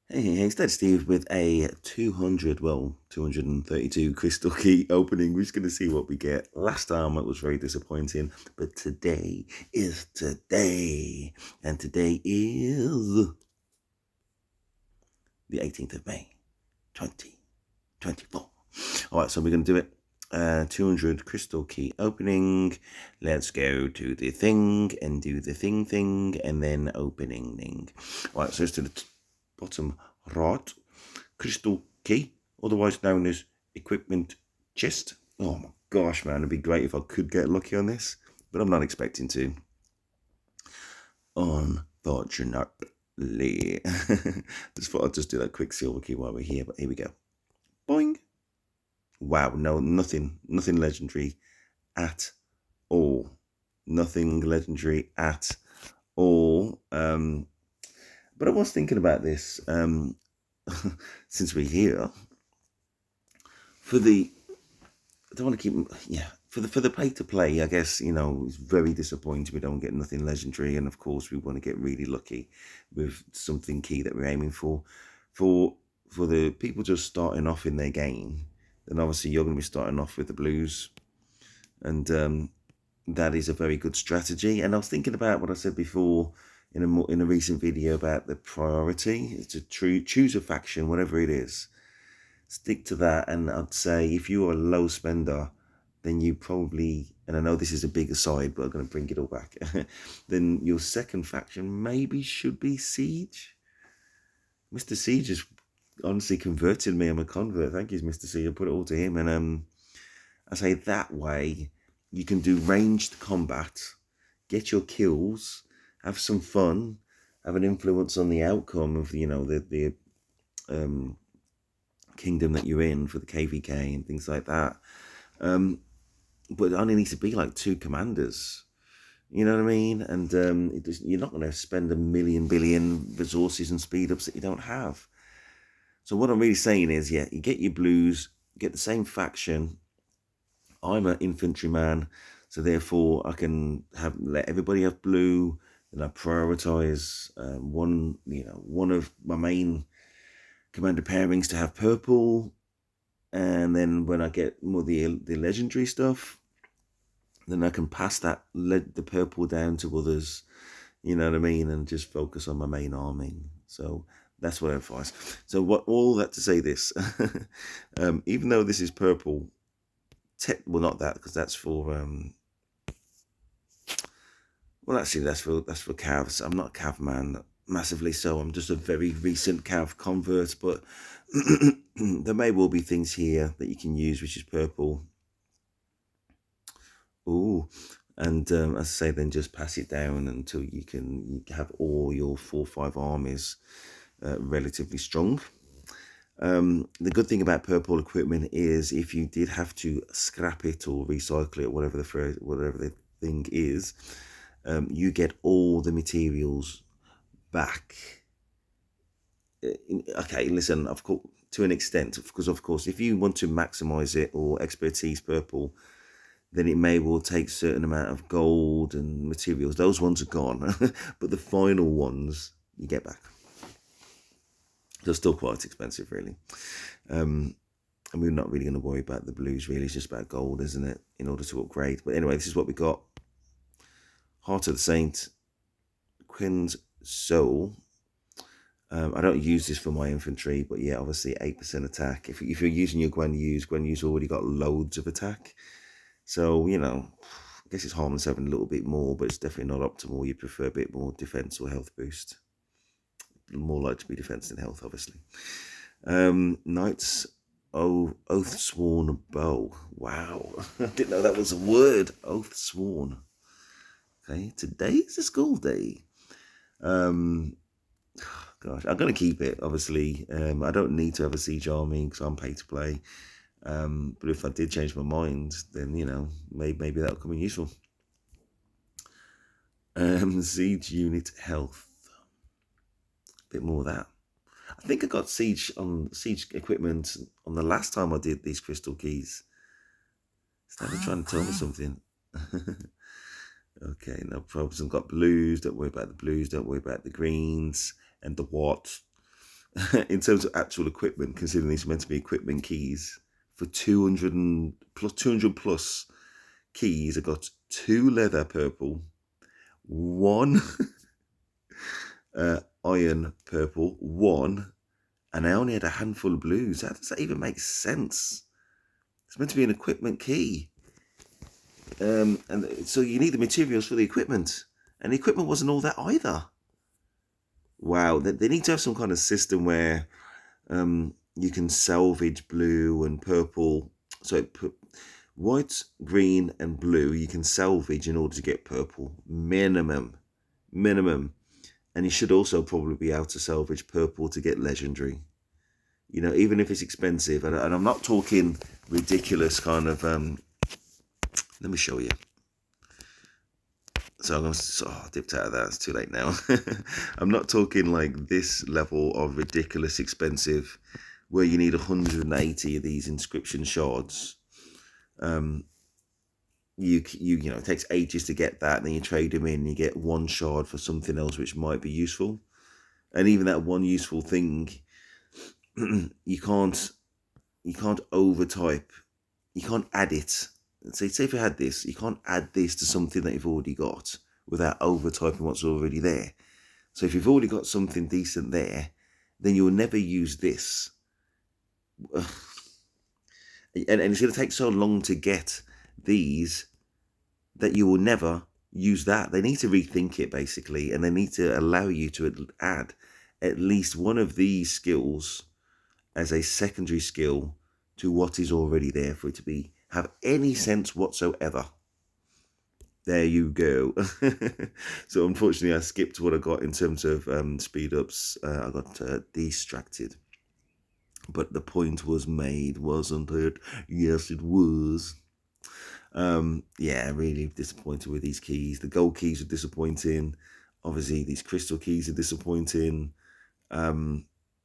Hey, it's Dead Steve with a 232 crystal key opening. We're just going to see what we get. Last time it was very disappointing, but today is today. And today is the 18th of May, 2024. All right, so we're going to do it. 200 crystal key opening. Let's go to the thing and do the thing and then opening. All right, so let's do the bottom right. Crystal key, otherwise known as equipment chest. Oh my gosh, man, it'd be great if I could get lucky on this, but I'm not expecting to. Unfortunately. Just thought I'd just do that quick silver key while we're here, but here we go. Boing. Wow, no, nothing legendary at all. Nothing legendary at all. But I was thinking about this, since we're here, for the I don't want to keep, yeah, for the pay to play. I guess it's very disappointing we don't get nothing legendary, and of course we want to get really lucky with something key that we're aiming for. For for the people just starting off in their game, then obviously you're going to be starting off with the blues, and that is a very good strategy. And I was thinking about what I said before in a recent video about the priority. It's a choose a faction, whatever it is, stick to that. And I'd say if you're a low spender, then you probably, and I know this is a big aside, but I'm going to bring it all back, then your second faction maybe should be Siege. Mr. Siege has honestly converted me. I'm a convert. Thank you, Mr. Siege. I put it all to him. And I say that way you can do ranged combat, get your kills, have some fun, have an influence on the outcome of the kingdom that you're in for the KVK and things like that. But it only needs to be like 2 commanders. You know what I mean? And you're not going to spend a million billion resources and speed ups that you don't have. So what I'm really saying is, yeah, you get your blues, get the same faction. I'm an infantryman, so therefore I can let everybody have blue. And I prioritize one of my main commander pairings to have purple. And then when I get more the legendary stuff, then I can pass the purple down to others, you know what I mean, and just focus on my main arming. So that's what I advise. So all that to say this, even though this is purple, well, not that, because that's for well, actually that's for calves. I'm not a cav man massively, so I'm just a very recent cav convert. But there may well be things here that you can use, which is purple. Ooh, and as I say, then just pass it down until you have all your 4-5 armies relatively strong. The good thing about purple equipment is if you did have to scrap it or recycle it, whatever the thing is, you get all the materials back. Okay, listen, of course, to an extent, because of course, if you want to maximize it or expertise purple, then it may well take a certain amount of gold and materials. Those ones are gone, but the final ones you get back. They're still quite expensive, really. And we're not really going to worry about the blues, really. It's just about gold, isn't it, in order to upgrade. But anyway, this is what we got. Heart of the Saint, Quinn's Soul. I don't use this for my infantry, but yeah, obviously 8% attack. If you're using your Guan Yu's already got loads of attack. So, I guess it's harmless having a little bit more, but it's definitely not optimal. You prefer a bit more defense or health boost. More likely to be defense than health, obviously. Knights Oath Sworn Bow. Wow. I didn't know that was a word. Oath Sworn. Okay, today's a school day. Gosh, I'm going to keep it, obviously. I don't need to have a siege army because I'm pay to play. But if I did change my mind, then, maybe that'll come in useful. Siege unit health. A bit more of that. I think I got siege equipment on the last time I did these crystal keys. Is that trying to tell me something? Okay, no problems. I've got blues. Don't worry about the blues. Don't worry about the greens and the what. in terms of actual equipment, considering these are meant to be equipment keys, for 200 plus keys, I got 2 leather purple, 1 iron purple, 1, and I only had a handful of blues. How does that even make sense? It's meant to be an equipment key. And so you need the materials for the equipment. And the equipment wasn't all that either. Wow, they need to have some kind of system where you can salvage blue and purple. So white, green, and blue you can salvage in order to get purple. Minimum. And you should also probably be able to salvage purple to get legendary. You know, even if it's expensive. And I'm not talking ridiculous kind of... let me show you. So I'm going to... Oh, I dipped out of that. It's too late now. I'm not talking like this level of ridiculous expensive where you need 180 of these inscription shards. You know, it takes ages to get that, and then you trade them in, and you get 1 shard for something else which might be useful. And even that one useful thing, you can't overtype. You can't add it. Say if you had this, you can't add this to something that you've already got without overtyping what's already there. So if you've already got something decent there, then you'll never use this. And it's going to take so long to get these that you will never use that. They need to rethink it, basically, and they need to allow you to add at least one of these skills as a secondary skill to what is already there for it to have any sense whatsoever. There you go. So unfortunately I skipped what I got in terms of speed ups. I got distracted, but the point was made, wasn't it? Yes, it was. Yeah, really disappointed with these keys. The gold keys are disappointing. Obviously these crystal keys are disappointing.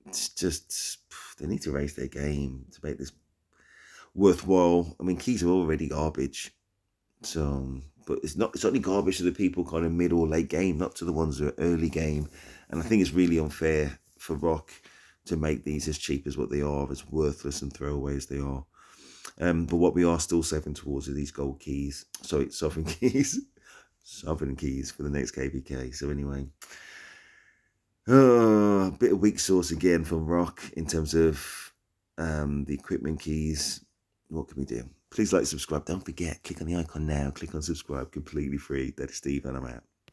It's just, they need to raise their game to make this worthwhile. I mean, keys are already garbage. So, but it's only garbage to the people kind of mid or late game, not to the ones that are early game. And I think it's really unfair for Rock to make these as cheap as what they are, as worthless and throwaway as they are. But what we are still saving towards are these gold keys. Sorry, sovereign keys. Sovereign keys for the next KVK. So anyway, a bit of weak sauce again from Rock in terms of the equipment keys. What can we do? Please like, subscribe. Don't forget, click on the icon now. Click on subscribe, completely free. That is Steve, and I'm out.